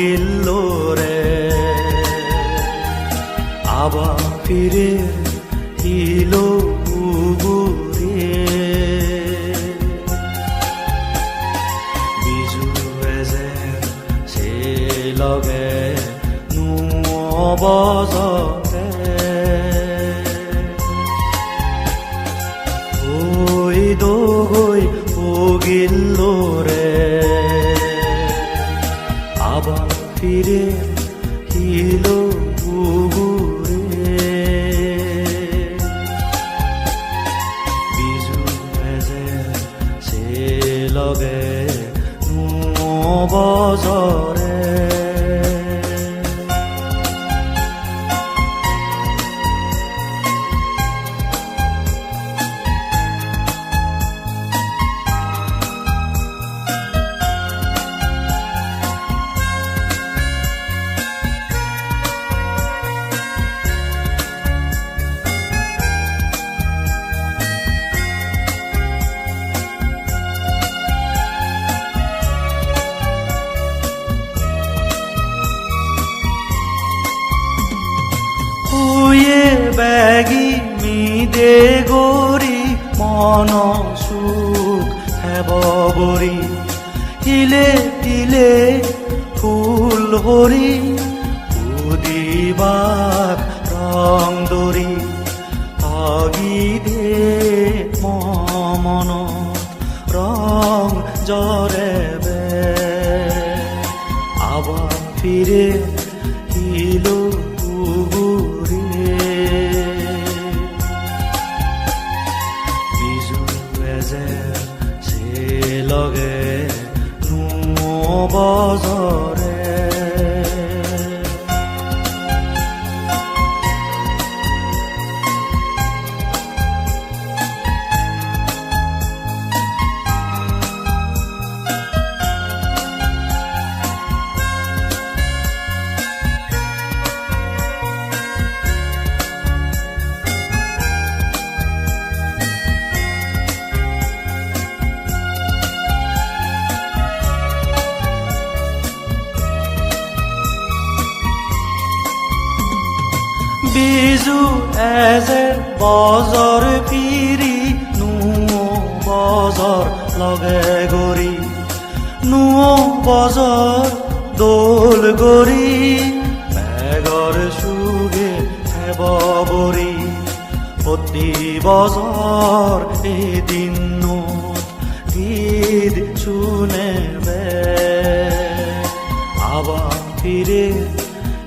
ಹೋಗಿಲ್ಲೋರೆ আব ফিরে হিলো উগুরে বিজু এজের সে লগে বজতে ওই দোগৈ ওগিল্লোরে আবার ফিরে হিলো উগুরে বিজু এজে সে লগে বজরে বেগি মিদে গরি মন সুখ হেব বরি তিলে তিলে ফুল হরি উদিবাক রং দরি আগিদে মন রং জরেবে আবার ফিরে হিলো লগে বজরে বিজু এজের বজর ফিরি বজর লগে গরি বজর দোল গরি বেগর সুগে হেব বরি অতি বজর এদিন গীত শুনেবে আবার ফিরে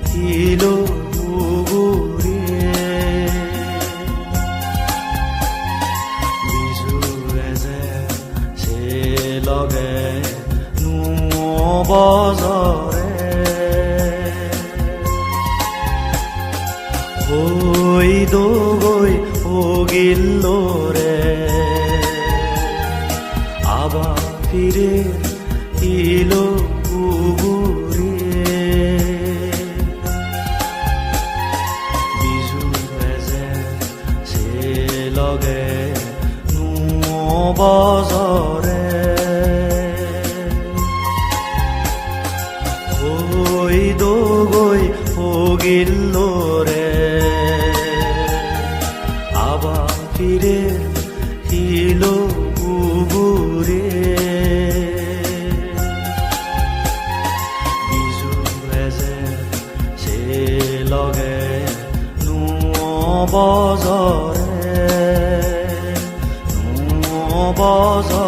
হিলো লগে বজরে ওই দোগৈ ওগিল্লোরে আবার ফিরে হিলো উগুরে বিজু এজে সে লগে বজরে ওই দোগৈ ওগিল্লোরে আবার ফিরে হিলো উগুরে বিজু এজে সে লগে বজরে বজরে